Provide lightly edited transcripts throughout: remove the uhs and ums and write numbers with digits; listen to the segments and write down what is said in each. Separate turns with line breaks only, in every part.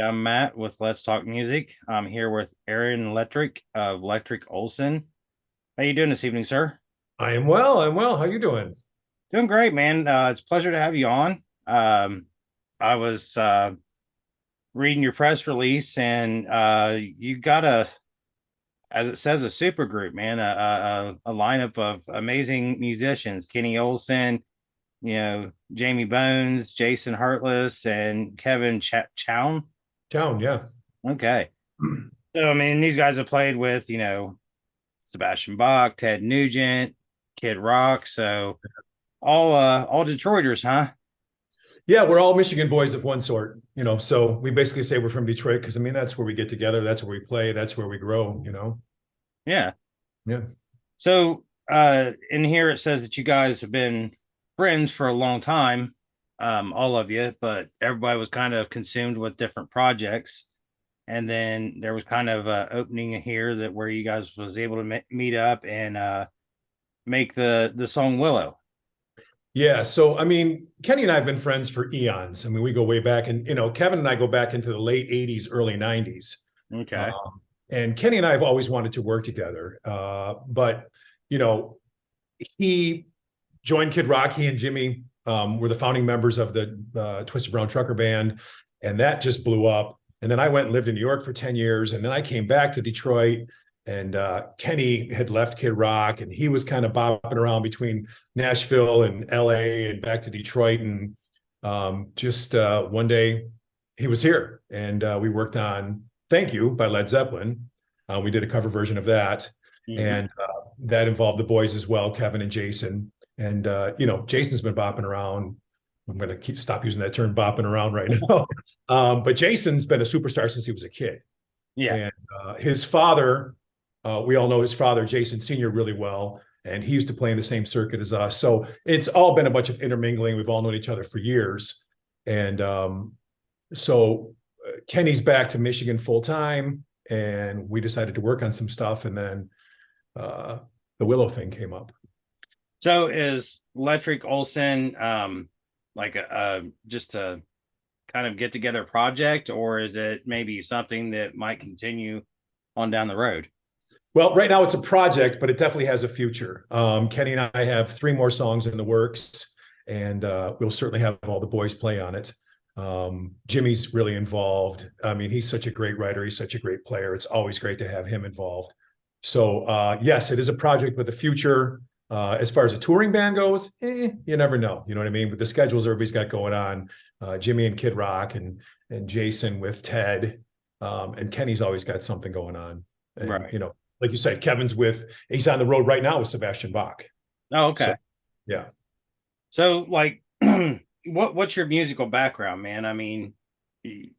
I'm Matt with Let's Talk Music. I'm here with Aaron Letrick of Letrick Olson. How you doing this evening, sir?
I am well. I'm well. How you doing?
Doing great, man. It's a pleasure to have you on. I was reading your press release, and you got as it says, a super group, man. A lineup of amazing musicians: Kenny Olson, Jamie Bones, Jason Hartless, and Kevin Chown.
Town, yeah.
Okay. So, I mean, these guys have played with, Sebastian Bach, Ted Nugent, Kid Rock. So all Detroiters, huh?
Yeah, we're all Michigan boys of one sort, so we basically say we're from Detroit because I mean that's where we get together, that's where we play, that's where we grow.
Yeah.
Yeah.
So in here it says that you guys have been friends for a long time, all of you, but everybody was kind of consumed with different projects. And then there was kind of a opening here that where you guys was able to meet up and make the song Willow.
Yeah. So I mean, Kenny and I have been friends for eons. I mean, we go way back and Kevin and I go back into the late 80s, early 90s.
Okay.
And Kenny and I have always wanted to work together. But you know, he joined Kid Rock. He and Jimmy were the founding members of the Twisted Brown Trucker Band, and that just blew up. And then I went and lived in New York for 10 years, and then I came back to Detroit. And Kenny had left Kid Rock, and he was kind of bopping around between Nashville and LA and back to Detroit. And just one day he was here, and we worked on "Thank You" by Led Zeppelin. We did a cover version of that,
Mhm.
and that involved the boys as well, Kevin and Jason. And Jason's been bopping around. I'm going to stop using that term "bopping around" right now. But Jason's been a superstar since he was a kid.
Yeah.
And his father, we all know his father, Jason Sr., really well. And he used to play in the same circuit as us. So it's all been a bunch of intermingling. We've all known each other for years. And so Kenny's back to Michigan full time. And we decided to work on some stuff. And then uh, the Willow thing came up.
So is Letrick Olson like a just a kind of get together project, or is it maybe something that might continue on down the road?
Well, right now it's a project, but it definitely has a future. Kenny and I have 3 more songs in the works, and we'll certainly have all the boys play on it. Jimmy's really involved. I mean, he's such a great writer. He's such a great player. It's always great to have him involved. So, yes, it is a project with a future. As far as a touring band goes, you never know. You know what I mean? With the schedules everybody's got going on, Jimmy and Kid Rock and Jason with Ted, and Kenny's always got something going on. And
Right.
like you said, he's on the road right now with Sebastian Bach.
Oh,
So
okay.
yeah.
So like what's your musical background, man? I mean,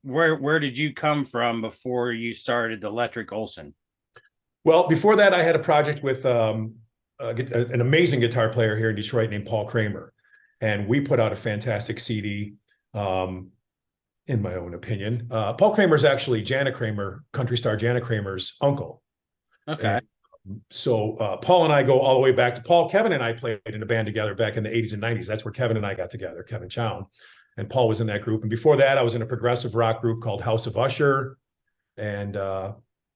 where did you come from before you started the Letrick Olson?
Well, before that, I had a project with an amazing guitar player here in Detroit named Paul Kramer. And we put out a fantastic CD, in my own opinion. Paul Kramer is actually Jana Kramer, country star Jana Kramer's uncle.
Okay.
And so Paul and I go all the way back to Paul. Kevin and I played in a band together back in the 80s and 90s. That's where Kevin and I got together, Kevin Chown. And Paul was in that group. And before that, I was in a progressive rock group called House of Usher and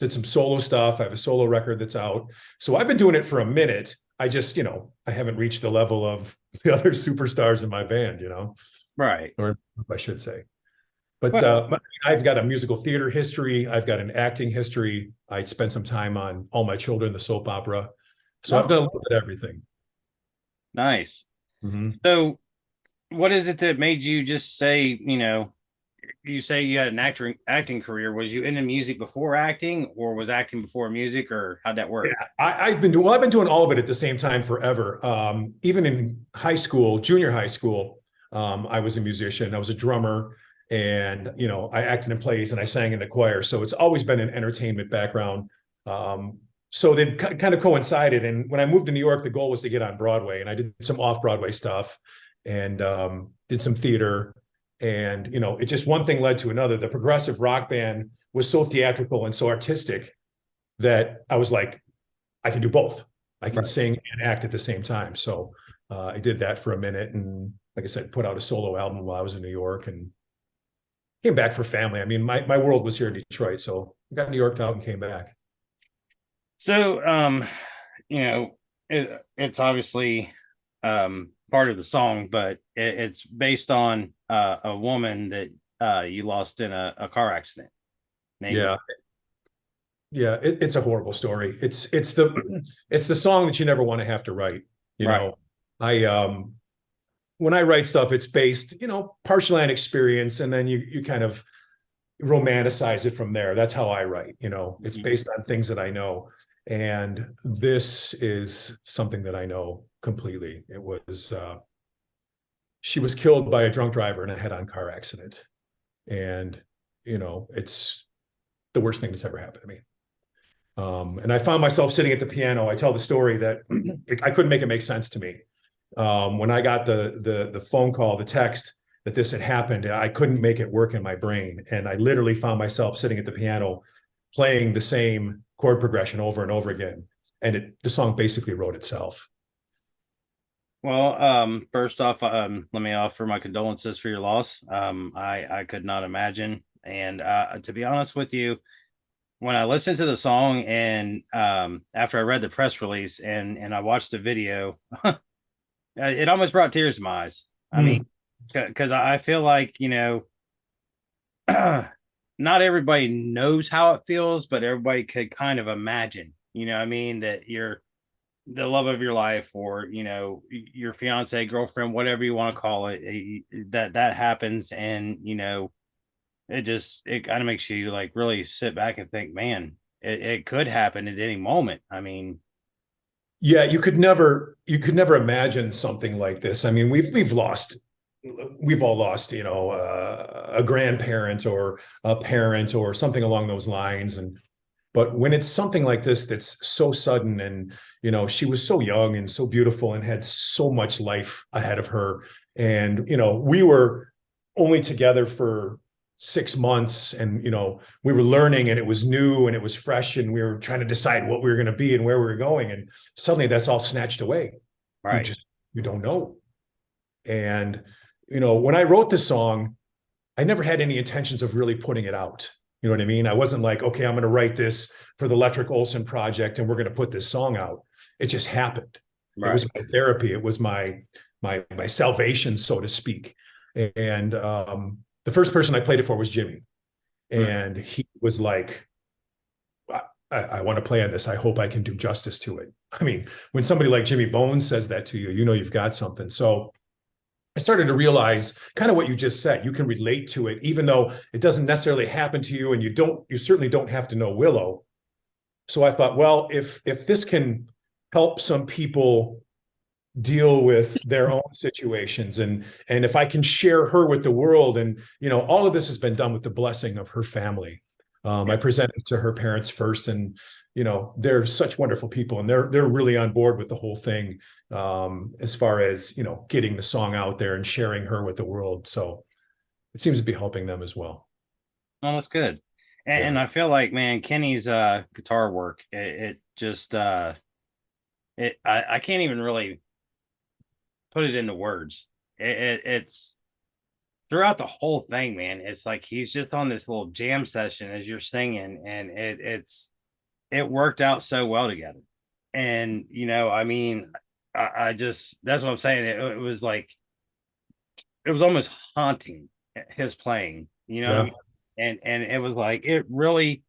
did some solo stuff. I have a solo record that's out. So I've been doing it for a minute. I just, I haven't reached the level of the other superstars in my band,
Right.
or I should say. But
Well,
I've got a musical theater history. I've got an acting history. I spent some time on All My Children, the soap opera. So I've
no,
done a little bit of everything.
nice.
Mm-hmm.
So what is it that made you just say, you say you had an acting career. Was you into music before acting, or was acting before music, or how'd that
Yeah,
work?
I've been doing all of it at the same time forever. Even in high school, junior high school, I was a musician. I was a drummer, and I acted in plays and I sang in the choir. So it's always been an entertainment background. So they kind of coincided. And when I moved to New York, the goal was to get on Broadway, and I did some off Broadway stuff and did some theater. And it just one thing led to another. The progressive rock band was so theatrical and so artistic that I was like, I can do both. I can
Right.
sing and act at the same time. So I did that for a minute, and like I said, put out a solo album while I was in New York, and came back for family. I mean, my world was here in Detroit, so I got New Yorked out and came back.
So, you know, it's obviously part of the song, but it's based on a woman that you lost in a car accident named.
Yeah, yeah, it's a horrible story. It's the it's the song that you never want to have to write. You
Right.
know, I when I write stuff, it's based, partially on experience, and then you kind of romanticize it from there. That's how I write. It's
Mhm.
based on things that I know. And this is something that I know completely. It was she was killed by a drunk driver in a head-on car accident. And, it's the worst thing that's ever happened to me. And I found myself sitting at the piano. I tell the story that I couldn't make it make sense to me. When I got the phone call, the text that this had happened, I couldn't make it work in my brain. And I literally found myself sitting at the piano playing the same chord progression over and over again. And the song basically wrote itself.
Well, first off, let me offer my condolences for your loss. I could not imagine. And to be honest with you, when I listened to the song and after I read the press release and I watched the video, it almost brought tears to my eyes. I mean,
Mm.
because I feel like, not everybody knows how it feels, but everybody could kind of imagine, I mean, that you're the love of your life or, your fiance, girlfriend, whatever you want to call it, that happens. And, it kind of makes you like really sit back and think, man, it could happen at any moment. I mean,
Yeah, you could never imagine something like this. I mean, we've all lost, a grandparent or a parent or something along those lines. But when it's something like this that's so sudden, and she was so young and so beautiful and had so much life ahead of her, and we were only together for 6 months, and we were learning, and it was new and it was fresh, and we were trying to decide what we were going to be and where we were going, and suddenly that's all snatched away. You
right,
just you don't know. And when I wrote this song, I never had any intentions of really putting it out. You know what I mean? I wasn't like, okay, I'm going to write this for the Letrick Olson project and we're going to put this song out. It just happened. It
right.
was my therapy. It was my salvation, so to speak. And the first person I played it for was Jimmy,
Mm.
and he was like, I want to play on this. I hope I can do justice to it. I mean, when somebody like Jimmy Bones says that to you, you've got something. So I started to realize kind of what you just said. You can relate to it, even though it doesn't necessarily happen to you, and you certainly don't have to know Willow. So I thought, well, if this can help some people deal with their own situations, and if I can share her with the world, and all of this has been done with the blessing of her family. I presented to her parents first, and they're such wonderful people, and they're really on board with the whole thing, as far as getting the song out there and sharing her with the world. So it seems to be helping them as well.
Well, that's good. And
Yeah,
I feel like, man, Kenny's guitar work, it just I can't even really put it into words. It's throughout the whole thing, man. It's like he's just on this little jam session as you're singing, and it worked out so well together. And I mean, I just that's what I'm saying. It was like it was almost haunting his playing. You know what I
yeah.
mean? And it was like it really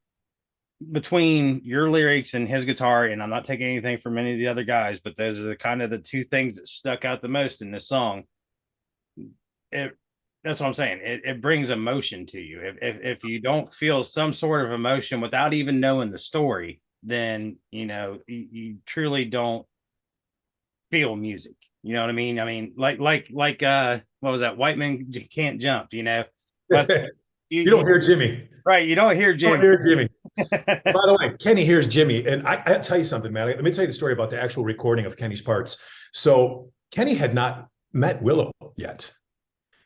between your lyrics and his guitar, and I'm not taking anything from any of the other guys, but those are the kind of the two things that stuck out the most in this song. It That's what I'm saying. It brings emotion to you. If you don't feel some sort of emotion without even knowing the story, then you truly don't feel music. You know what I mean? I mean, like what was that? White men can't jump. But you,
You
you
don't hear Jimmy.
right, you don't hear
You don't
Jim.
hear Jimmy. By the way, Kenny hears Jimmy, and I tell you something, man. Let me tell you the story about the actual recording of Kenny's parts. So Kenny had not met Willow yet.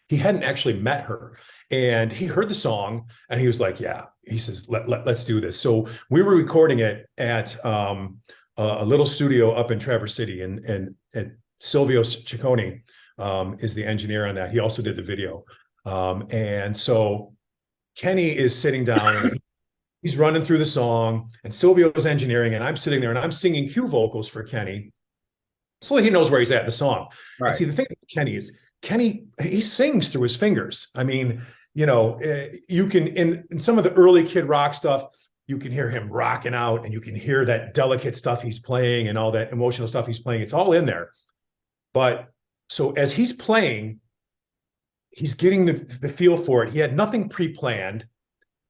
He hadn't actually met her, and he heard the song, and he was like, "Yeah." He says, "Let's do this." So we were recording it at a little studio up in Traverse City, and Silvio Ciccone is the engineer on that. He also did the video, and so Kenny is sitting down and he's running through the song, and Silvio's engineering, and I'm sitting there and I'm singing cue vocals for Kenny so that he knows where he's at in the song. And
Right.
see, the thing with Kenny is he sings through his fingers. I mean, you can in some of the early Kid Rock stuff, you can hear him rocking out, and you can hear that delicate stuff he's playing and all that emotional stuff he's playing. It's all in there. But so as he's playing, he's getting the feel for it. He had nothing pre-planned.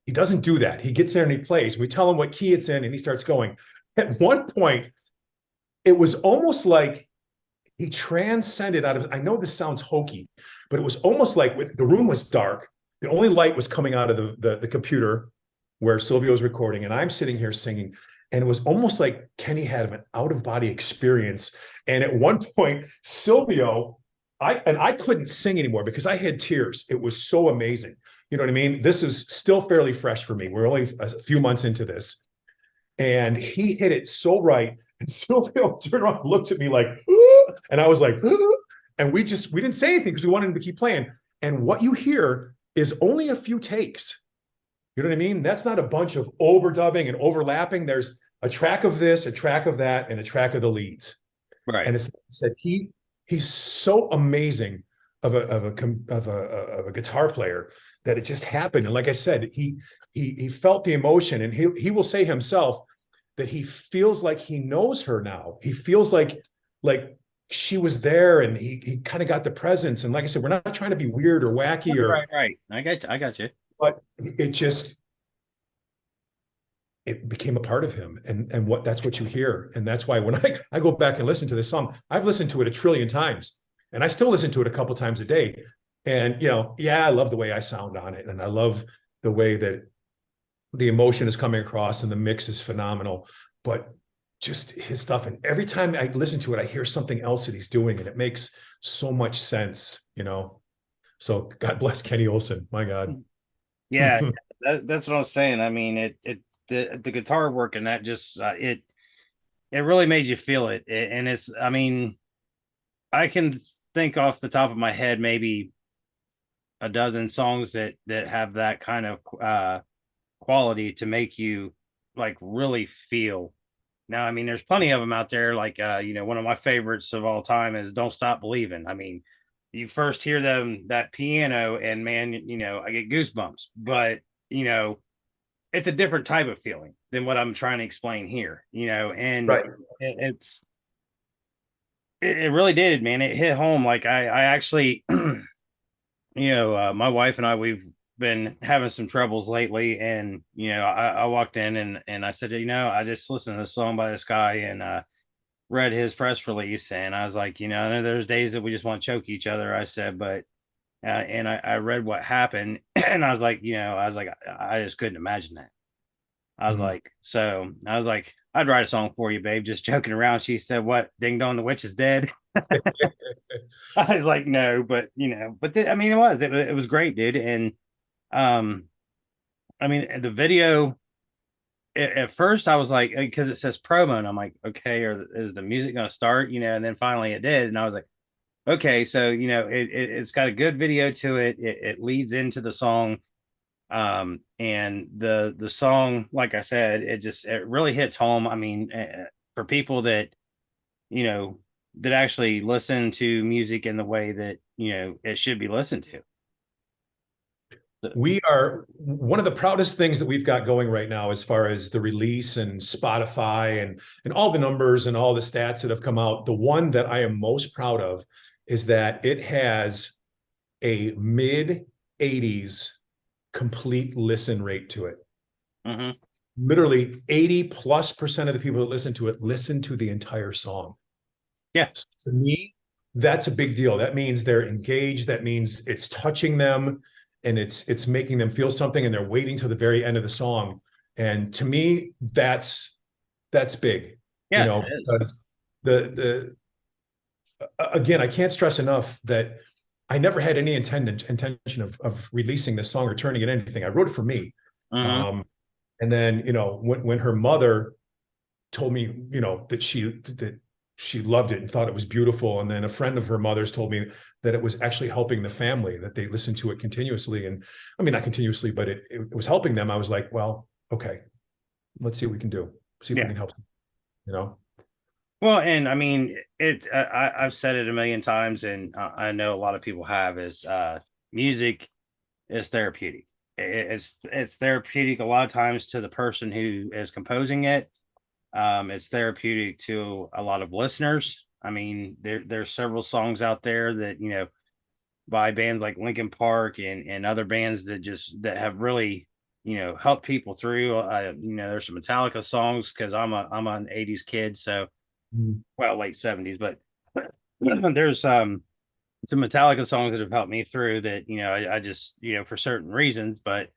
He doesn't do that. He gets there and he plays. We tell him what key it's in, and he starts going. At one point, it was almost like he transcended out of, I know this sounds hokey, but it was almost like the room was dark. The only light was coming out of the computer where Silvio was recording, and I'm sitting here singing. And it was almost like Kenny had an out-of-body experience. And at one point, Silvio, I couldn't sing anymore because I had tears. It was so amazing. You know what I mean? This is still fairly fresh for me. We're only a few months into this. And he hit it so right. And Silvio turned around and looked at me like, "Ooh," and I was like, "Ooh," and we didn't say anything because we wanted him to keep playing. And what you hear is only a few takes. You know what I mean? That's not a bunch of overdubbing and overlapping. There's a track of this, a track of that, and a track of the leads.
Right.
And it's said he's so amazing of a guitar player that it just happened. And like I said, he felt the emotion, and he will say himself that he feels like he knows her now. He feels like she was there, and he kind of got the presence. And like I said, we're not trying to be weird or wacky
Right. I got you.
but it became a part of him, and that's what you hear. And that's why when I go back and listen to this song, I've listened to it a trillion times, and I still listen to it a couple times a day. And I love the way I sound on it, and I love the way that the emotion is coming across, and the mix is phenomenal. But just his stuff, and every time I listen to it, I hear something else that he's doing, and it makes so much sense. So God bless Kenny Olson. My God.
Yeah, that's what I'm saying. I mean, the guitar work and that just it really made you feel it. And it's, I mean, I can think off the top of my head maybe a dozen songs that have that kind of quality to make you like really feel. Now, I mean, there's plenty of them out there. Like one of my favorites of all time is "Don't Stop Believing." I mean, you first hear that piano, and man, I get goosebumps. But it's a different type of feeling than what I'm trying to explain here. And
Right.
it's it really did, man. It hit home. Like I actually, my wife and I, we've been having some troubles lately, and I walked in and I said, I just listened to this song by this guy, and read his press release, and I was like, I know there's days that we just want to choke each other. I said, but and I read what happened, and I just couldn't imagine that. I was
Mhm.
like, so I was like, I'd write a song for you, babe, just joking around. She said, what? Ding dong, the witch is dead. I was like, no, but I mean, it was great, dude. And um, I mean, the video at first I was like, because it says promo, and I'm like, okay, is the music going to start? And then finally it did, and I was like, okay, so it's got a good video to it. It leads into the song, and the song, like I said, it really hits home. I mean, for people that you know that actually listen to music in the way that it should be listened to.
We are one of the proudest things that we've got going right now as far as the release and Spotify and all the numbers and all the stats that have come out. The one that I am most proud of is that it has a mid 80s complete listen rate to it.
Mhm.
Literally 80+% of the people that listen to it listen to the entire song.
Yeah.
So to me, that's a big deal. That means they're engaged. That means it's touching them, and it's making them feel something, and they're waiting till the very end of the song. And to me, that's big,
Yeah, it is.
because the again, I can't stress enough that I never had any intention of releasing this song or turning it anything. I wrote it for me.
Mhm.
And then, when her mother told me, that she loved it and thought it was beautiful. And then a friend of her mother's told me that it was actually helping the family, that they listened to it continuously. And I mean, not continuously, but it was helping them. I was like, well, okay, let's see what we can do. See if we
Yeah.
can help them, you know?
Well, and I mean, I've said it a million times, and I know a lot of people have is music is therapeutic. It's therapeutic a lot of times to the person who is composing it. It's therapeutic to a lot of listeners. I mean, there's several songs out there that by bands like Linkin Park and other bands that have really helped people through. There's some Metallica songs because I'm an '80s kid, so
Mhm.
well late '70s, but there's some Metallica songs that have helped me through that I just for certain reasons, but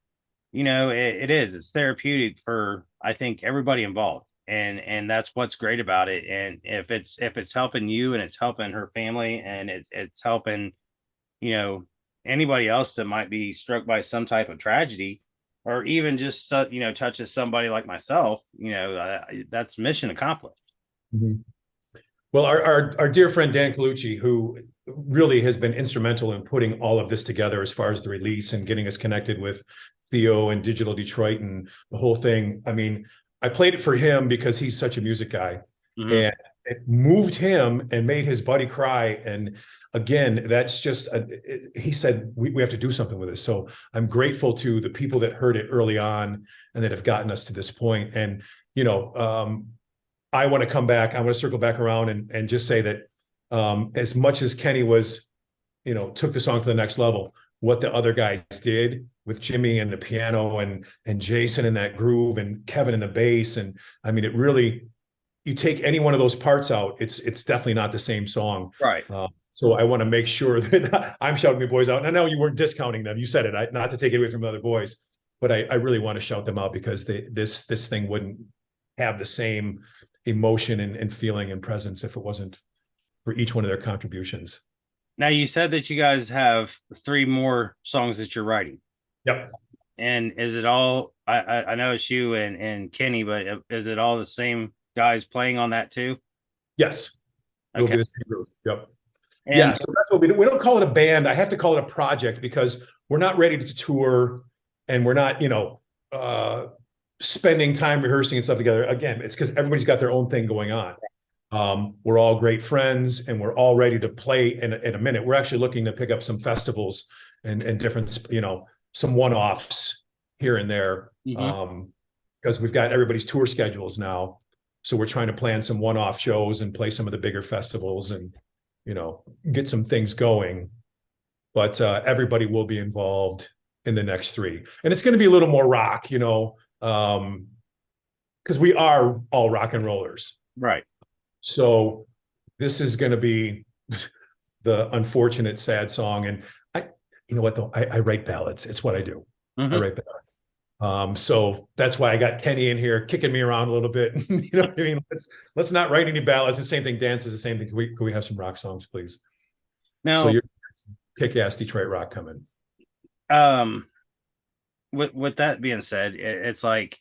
it's therapeutic for I think everybody involved, and that's what's great about it. And if it's helping you and it's helping her family and it's helping you know anybody else that might be struck by some type of tragedy, or even just touches somebody like myself, that's mission accomplished.
Mhm. Well, our dear friend Dan Colucci, who really has been instrumental in putting all of this together as far as the release and getting us connected with Theo and Digital Detroit and the whole thing. I mean, I played it for him because he's such a music guy,
Mhm.
and it moved him and made his buddy cry. And again, that's just he said we have to do something with this. So I'm grateful to the people that heard it early on and that have gotten us to this point. And you know, I want to come back. I want to circle back around and just say that as much as Kenny was, took the song to the next level, what the other guys did with Jimmy and the piano and Jason in that groove and Kevin in the bass. And I mean, it really, you take any one of those parts out, it's definitely not the same song.
Right.
So I want to make sure that I'm shouting the boys out. And I know you weren't discounting them. You said it, not to take it away from the other boys, but I really want to shout them out because this thing wouldn't have the same emotion and feeling and presence if it wasn't for each one of their contributions.
Now you said that you guys have three more songs that you're writing.
Yep.
And is it all? I know it's you and Kenny, but is it all the same guys playing on that too?
Yes. It will
Okay.
be the same group. Yep. Yeah.
And
So that's what we don't call it a band. I have to call it a project because we're not ready to tour and we're not, spending time rehearsing and stuff together. Again, it's because everybody's got their own thing going on. We're all great friends and we're all ready to play in a minute. We're actually looking to pick up some festivals and different, some one-offs here and there.
Mhm.
Because we've got everybody's tour schedules now. So we're trying to plan some one-off shows and play some of the bigger festivals and, get some things going. But everybody will be involved in the next three. And it's going to be a little more rock, because we are all rock and rollers.
Right.
So this is going to be the unfortunate, sad song. And you know what though? I write ballads. It's what I do. I
Mhm.
write ballads. So that's why I got Kenny in here kicking me around a little bit. You know what I mean? Let's not write any ballads. The same thing. Dance is the same thing. Can we have some rock songs, please? So
Now,
you're kick-ass Detroit rock coming.
um, with that being said, it's like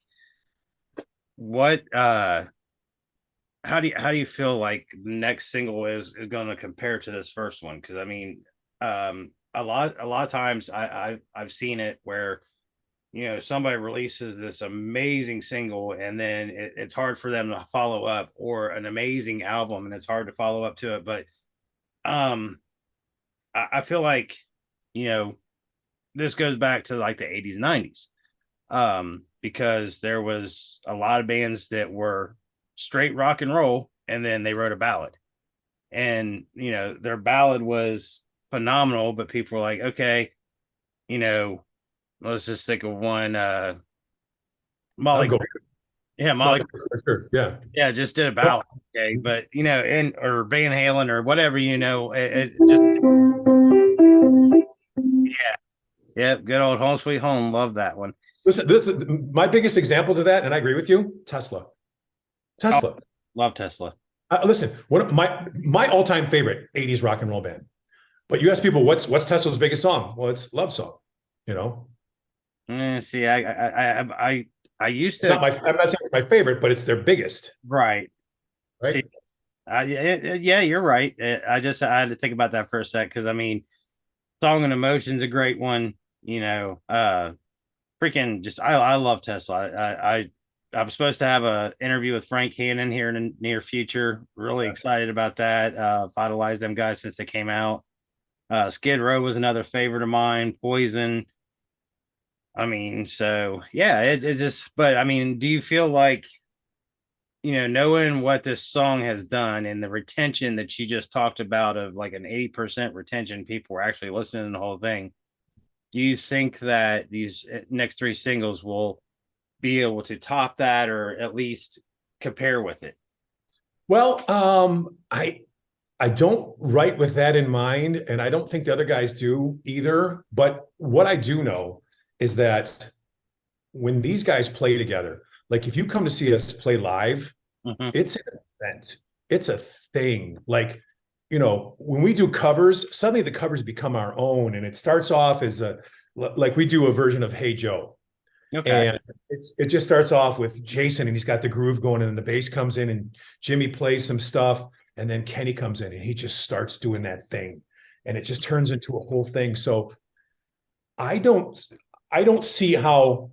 what how do you feel like the next single is going to compare to this first one? Because I mean, a lot of times I've seen it where somebody releases this amazing single and then it's hard for them to follow up, or an amazing album and it's hard to follow up to it. But um, I feel like you know this goes back to like the '80s, '90s, because there was a lot of bands that were straight rock and roll and then they wrote a ballad, and their ballad was phenomenal, but people were like, okay, you know let's just think of one.
I'll
Molly,
go.
yeah,
No,
Molly,
sure. Yeah.
yeah, just did a ballad. Okay, but and or Van Halen or whatever, it just, yeah, yeah, good old Home Sweet Home. Love that one.
Listen, this is my biggest example to that, and I agree with you. Tesla.
Oh,
Tesla.
love Tesla.
Listen, one of my all-time favorite '80s rock and roll band. But you ask people, what's Tesla's biggest song? Well, it's Love Song. You know,
See, I used
it's
to,
not my I'm not saying it's my favorite, but it's their biggest,
right. See,
right?
Yeah, you're right. I had to think about that for a sec because I mean, Song and Emotion's a great one. You know, freaking just I love Tesla. I'm supposed to have a interview with Frank Hannon here in the near future. Really excited about that. I've idolized them guys since they came out. Skid Row was another favorite of mine. Poison. I mean, so yeah, it just. But I mean, do you feel like knowing what this song has done and the retention that you just talked about of like an 80% retention, people were actually listening to the whole thing? Do you think that these next three singles will be able to top that or at least compare with it?
Well, I don't write with that in mind, and I don't think the other guys do either. But what I do know is that when these guys play together, like if you come to see us play live,
Mm-hmm.
it's an event. It's a thing. Like, when we do covers, suddenly the covers become our own. And it starts off as like we do a version of Hey Joe.
Okay.
And it just starts off with Jason and he's got the groove going, and then the bass comes in and Jimmy plays some stuff. And then Kenny comes in and he just starts doing that thing. And it just turns into a whole thing. So I don't I don't see how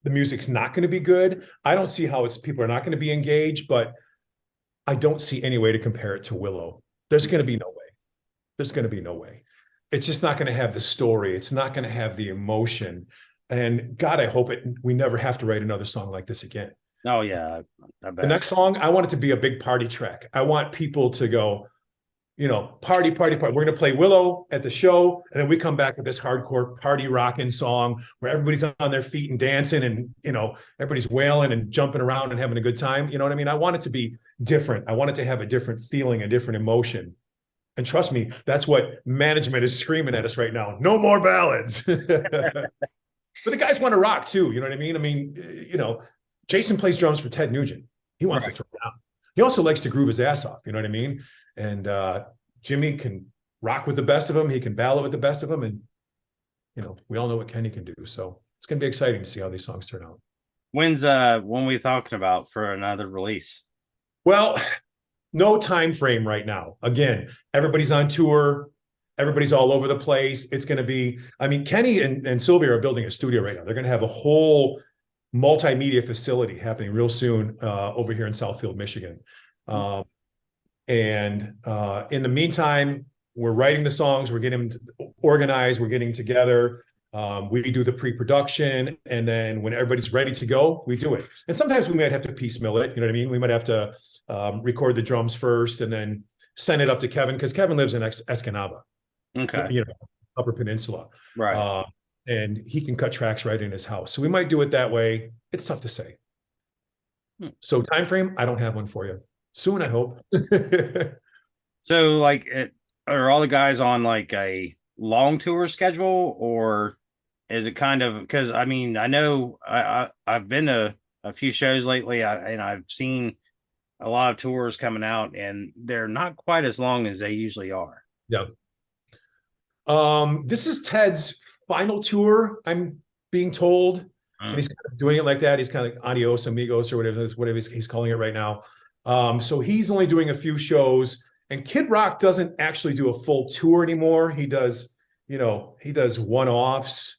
the music's not going to be good. I don't see how people are not going to be engaged, but I don't see any way to compare it to Willow. There's going to be no way. There's going to be no way. It's just not going to have the story. It's not going to have the emotion. And God, I hope we never have to write another song like this again.
Oh yeah, I
The
bet.
next song, I want it to be a big party track. I want people to go, party, party, party. We're going to play Willow at the show. And then we come back with this hardcore party rocking song where everybody's on their feet and dancing and, everybody's wailing and jumping around and having a good time. You know what I mean? I want it to be different. I want it to have a different feeling, a different emotion. And trust me, that's what management is screaming at us right now. No more ballads. But the guys want to rock too. You know what I mean? Jason plays drums for Ted Nugent. He wants to
Right.
throw down. He also likes to groove his ass off. You know what I mean? And Jimmy can rock with the best of them. He can ballad with the best of them. And, we all know what Kenny can do. So it's going to be exciting to see how these songs turn out.
When we talking about for another release?
Well, no time frame right now. Again, everybody's on tour. Everybody's all over the place. It's going to be, Kenny and Sylvia are building a studio right now. They're going to have a whole multimedia facility happening real soon over here in Southfield, Michigan. And in the meantime, we're writing the songs, we're getting them organized, we're getting together. We do the pre-production, and then when everybody's ready to go, we do it. And sometimes we might have to piecemeal it. You know what I mean? We might have to record the drums first and then send it up to Kevin, because Kevin lives in Escanaba,
Okay.
Upper Peninsula.
Right.
And he can cut tracks right in his house. So we might do it that way. It's tough to say.
Hmm.
So time frame, I don't have one for you. Soon, I hope.
So like are all the guys on like a long tour schedule, or is it kind of because I mean I know I've been to a few shows lately, and I've seen a lot of tours coming out and they're not quite as long as they usually are.
Yeah. This is Ted's final tour, I'm being told. And he's kind of doing it like that. He's kind of like adios amigos or whatever he's calling it right now. So he's only doing a few shows, and Kid Rock doesn't actually do a full tour anymore. He does one-offs,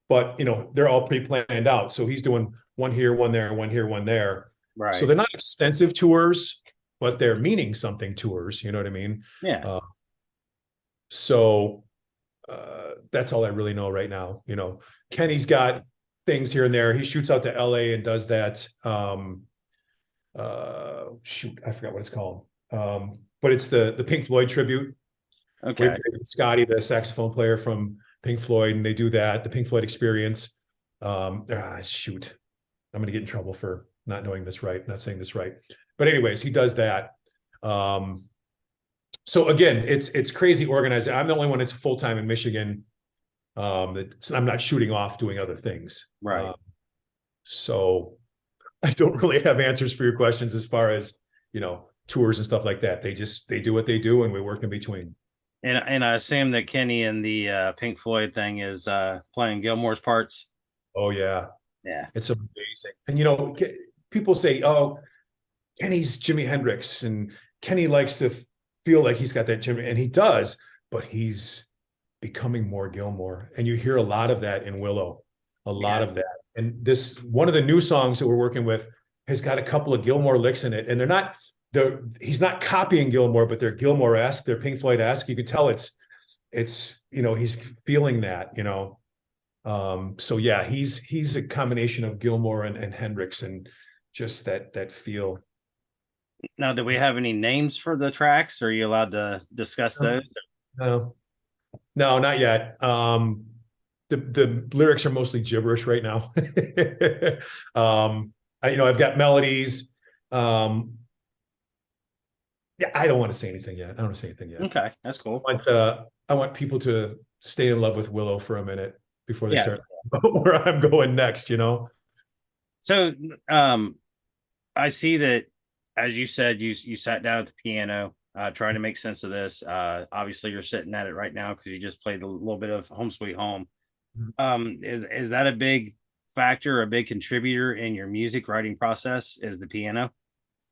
but they're all pre-planned out. So he's doing one here, one there, one here, one there. So
Right.
they're not extensive tours, but they're meaning something tours. You know what I mean?
Yeah.
So that's all I really know right now. Kenny's got things here and there. He shoots out to LA and does that. Shoot, I forgot what it's called. But it's the Pink Floyd tribute. We
Okay.
played with Scotty, the saxophone player from Pink Floyd, and they do that, the Pink Floyd experience. Shoot, I'm going to get in trouble for not knowing this right, not saying this right. But anyways, he does that. So again, it's crazy organized. I'm the only one that's full-time in Michigan. I'm not shooting off doing other things.
Right.
So I don't really have answers for your questions as far as, tours and stuff like that. They do what they do, and we work in between.
And I assume that Kenny and the Pink Floyd thing is playing Gilmore's parts.
Oh yeah,
Yeah.
it's amazing. And people say, "Oh, Kenny's Jimi Hendrix," and Kenny likes to feel like he's got that Jimmy, and he does, but he's becoming more Gilmore. And you hear a lot of that in Willow, a lot
Yeah.
of that. And this one of the new songs that we're working with has got a couple of Gilmore licks in it, and he's not copying Gilmore, but they're Gilmore-esque, they're Pink Floyd-esque. You can tell it's he's feeling that, so yeah, he's a combination of Gilmore and Hendrix, and just that feel.
Now, do we have any names for the tracks? Are you allowed to discuss those?
No, no, not yet. The lyrics are mostly gibberish right now. I've got melodies. Um, yeah, I don't want to say anything yet. I don't want to say anything yet.
Okay, that's cool.
I want people to stay in love with Willow for a minute before they
Yeah.
start where I'm going next,
So, I see that, as you said, you sat down at the piano, trying to make sense of this. Obviously, you're sitting at it right now because you just played a little bit of Home Sweet Home. Is that a big factor, a big contributor in your music writing process? Is the piano?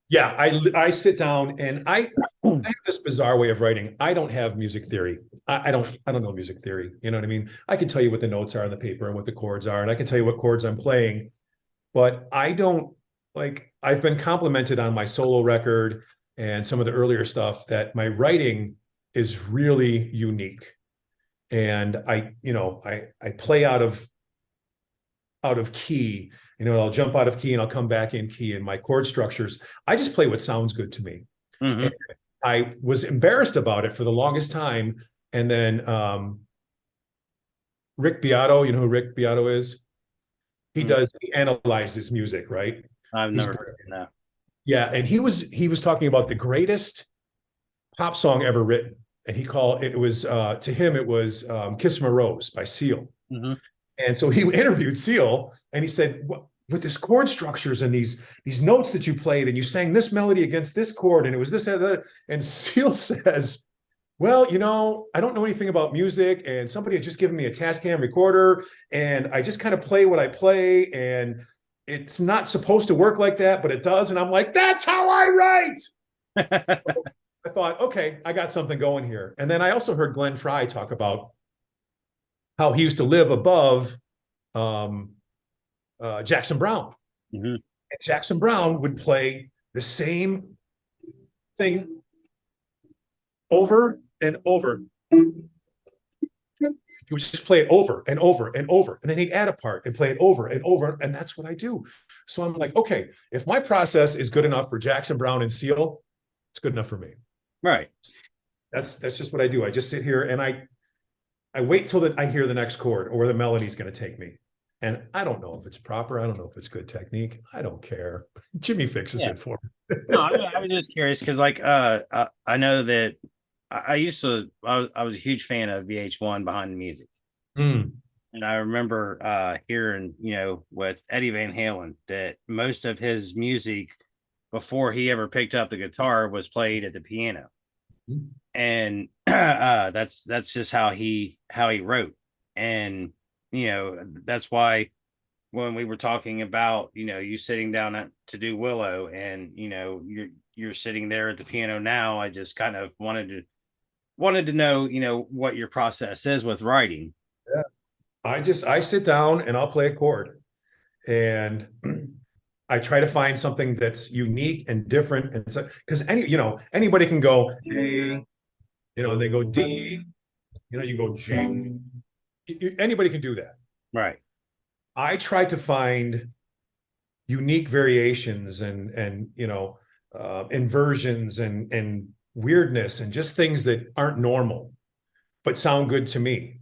Yeah, I sit down and I have this bizarre way of writing. I don't have music theory. I don't know music theory. You know what I mean? I can tell you what the notes are on the paper and what the chords are, and I can tell you what chords I'm playing, but I don't like. I've been complimented on my solo record and some of the earlier stuff that my writing is really unique, and I play out of key. I'll jump out of key and I'll come back in key. And my chord structures, I just play what sounds good to me.
Mm-hmm.
And I was embarrassed about it for the longest time. And then Rick Beato, you know who Rick Beato is? He analyzes music, right?
I've
He's
never heard of it. No.
Yeah, and he was talking about the greatest pop song ever written. And it was to him it was Kiss from a Rose by Seal.
Mm-hmm.
And so he interviewed Seal, and he said, with this chord structures and these notes that you played, and you sang this melody against this chord, and it was this and that. And Seal says, well, I don't know anything about music, and somebody had just given me a Tascam recorder, and I just kind of play what I play, and it's not supposed to work like that, but it does. And I'm like, that's how I write. I thought, okay, I got something going here. And then I also heard Glenn Fry talk about how he used to live above um, Jackson Brown.
Mm-hmm.
And Jackson Brown would play the same thing over and over. He would just play it over and over and over. And then he'd add a part and play it over and over. And that's what I do. So I'm like, okay, if my process is good enough for Jackson Brown and Seal, it's good enough for me.
Right.
That's just what I do. I just sit here and I wait till I hear the next chord or where the melody's going to take me. And I don't know if it's proper. I don't know if it's good technique. I don't care. Jimmy fixes it for me.
No, I was just curious because, like, I know that I was a huge fan of VH1 Behind the Music.
Mm.
And I remember hearing, with Eddie Van Halen, that most of his music before he ever picked up the guitar was played at the piano.
Mm.
And that's just how he wrote. And that's why when we were talking about you sitting down to do Willow, and you're sitting there at the piano now, I just kind of wanted to know what your process is with writing.
Yeah. I sit down and I'll play a chord, and I try to find something that's unique and different. And so, because anybody can go, hey, and they go D, you go G. Anybody can do that.
Right.
I try to find unique variations and inversions and weirdness and just things that aren't normal, but sound good to me.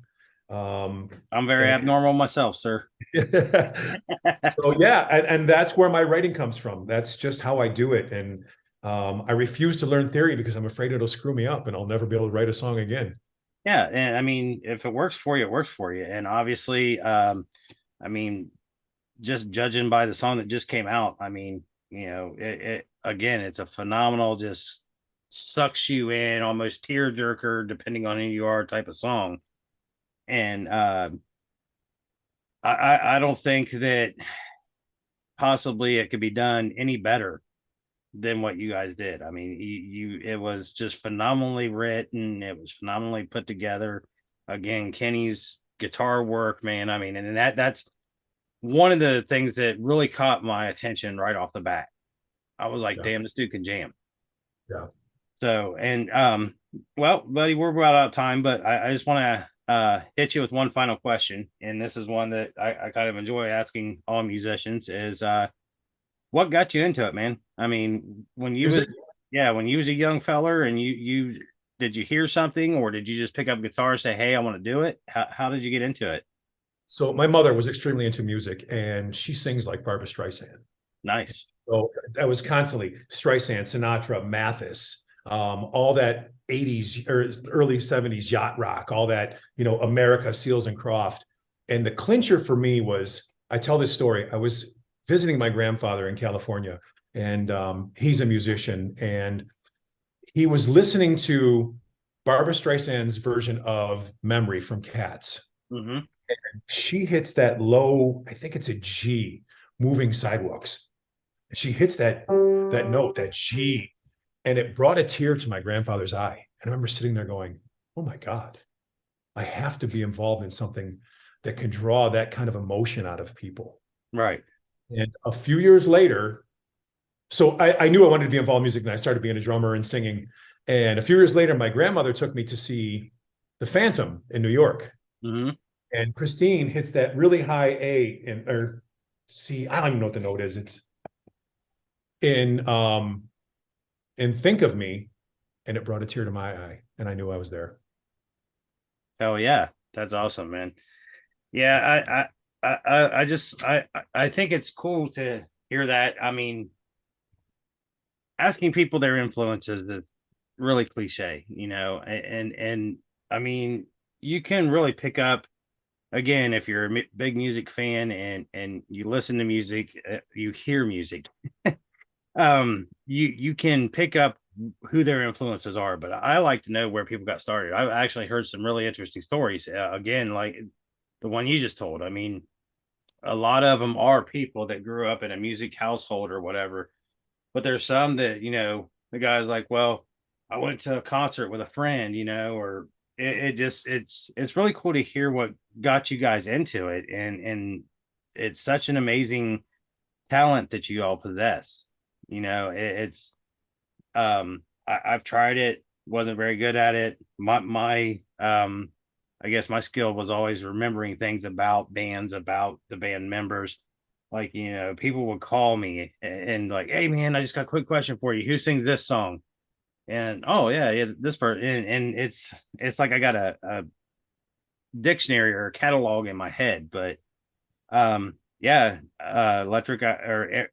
I'm very abnormal myself, sir.
So yeah, and that's where my writing comes from. That's just how I do it. And I refuse to learn theory because I'm afraid it'll screw me up and I'll never be able to write a song again.
Yeah, and I mean, if it works for you, it works for you. And obviously, I mean, just judging by the song that just came out, I mean, it again, it's a phenomenal, just sucks you in, almost tear jerker, depending on who you are, type of song. And I don't think that possibly it could be done any better. than what you guys did. I mean, it was just phenomenally written. It was phenomenally put together. Again, Kenny's guitar work, man. I mean, and that's one of the things that really caught my attention right off the bat. I was like,
Yeah.
damn, this dude can jam.
Yeah.
So, and well, buddy, we're about out of time, but I just want to hit you with one final question, and this is one that I kind of enjoy asking all musicians: is what got you into it, man? I mean, when you was
Music.
yeah, when you was a young feller, and you did you hear something, or did you just pick up a guitar and say, hey, I want to do it? How did you get into it?
So my mother was extremely into music, and she sings like Barbra Streisand.
Nice.
So that was constantly Streisand, Sinatra, Mathis, all that 80s or early 70s yacht rock, all that, America, Seals and Croft. And the clincher for me was, I tell this story. I was visiting my grandfather in California, and he's a musician, and he was listening to Barbra Streisand's version of Memory from Cats.
Mm-hmm.
She hits that low, I think it's a G, moving sidewalks. She hits that note, that G, and it brought a tear to my grandfather's eye. And I remember sitting there going, "Oh my God, I have to be involved in something that can draw that kind of emotion out of people."
Right.
And a few years later, so I knew I wanted to be involved in music, and I started being a drummer and singing. And a few years later, my grandmother took me to see the Phantom in New York.
Mm-hmm.
And Christine hits that really high A or C. I don't even know what the note is. It's in Think of Me, and it brought a tear to my eye, and I knew I was there.
Oh yeah, that's awesome, man. Yeah, I just I think it's cool to hear that. I mean, asking people their influences is really cliche, and I mean, you can really pick up again if you're a big music fan and you listen to music, you hear music. You can pick up who their influences are, but I like to know where people got started. I've actually heard some really interesting stories. Again, like the one you just told. I mean, a lot of them are people that grew up in a music household or whatever, but there's some that the guy's like, well, I went to a concert with a friend, or it just it's really cool to hear what got you guys into it, and it's such an amazing talent that you all possess. It's I've tried it, wasn't very good at it. My I guess my skill was always remembering things about bands, about the band members. Like, people would call me and like, hey man, I just got a quick question for you. Who sings this song? And oh yeah, yeah, this person, and it's like I got a dictionary or a catalog in my head. But yeah, Letrick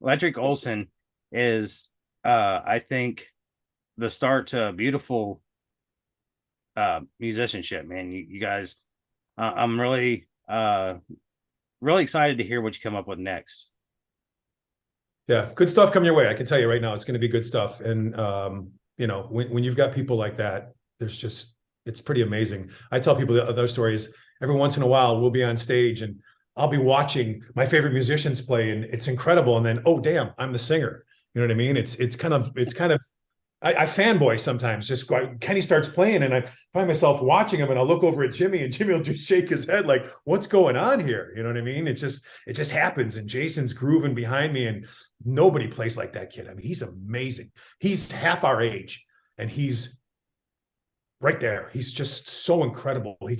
Letrick Olson is I think the start to a beautiful musicianship, man. You guys, I'm really excited to hear what you come up with next.
Yeah, good stuff coming your way. I can tell you right now, it's going to be good stuff. And when you've got people like that, it's pretty amazing. I tell people the other stories. Every once in a while, we'll be on stage and I'll be watching my favorite musicians play, and it's incredible. And then, oh damn, I'm the singer. You know what I mean? It's kind of I fanboy sometimes. Just Kenny starts playing, and I find myself watching him, and I'll look over at Jimmy, and Jimmy will just shake his head like, "What's going on here?" You know what I mean? It just happens, and Jason's grooving behind me, and nobody plays like that kid. I mean, he's amazing. He's half our age, and he's right there. He's just so incredible. He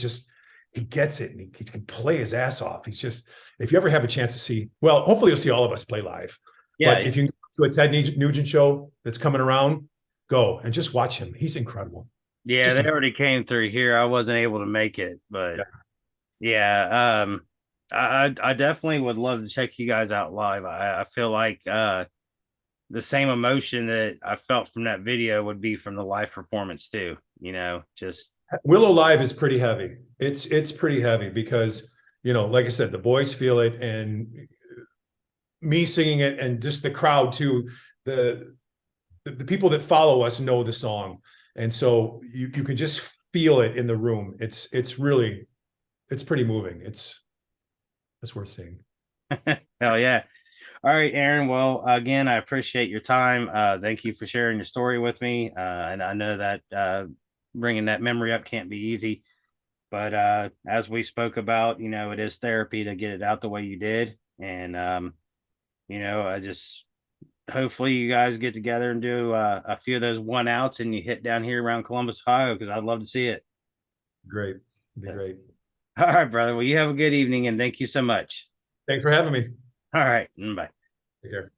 gets it, and he can play his ass off. If you ever have a chance to see, well, hopefully you'll see all of us play live. But
Yeah,
if you can go to a Ted Nugent show that's coming around, go and just watch him. He's incredible.
yeah,
Just
they already came through here. I wasn't able to make it, but
yeah.
yeah, I definitely would love to check you guys out live. I feel like the same emotion that I felt from that video would be from the live performance too. Just
Willow Live is pretty heavy. It's pretty heavy because like I said, the boys feel it, and me singing it, and just the crowd too. The people that follow us know the song, and so you can just feel it in the room. It's pretty moving. It's worth seeing.
hell yeah. All right, Aaron. Well, again, I appreciate your time. Thank you for sharing your story with me. And I know that bringing that memory up can't be easy, but as we spoke about, it is therapy to get it out the way you did. And, I just hopefully you guys get together and do a few of those one outs and you hit down here around Columbus, Ohio, because I'd love to see it.
Great. It'd be great.
All right, brother. Well, you have a good evening and thank you so much.
Thanks for having me.
All right. Bye.
Take care.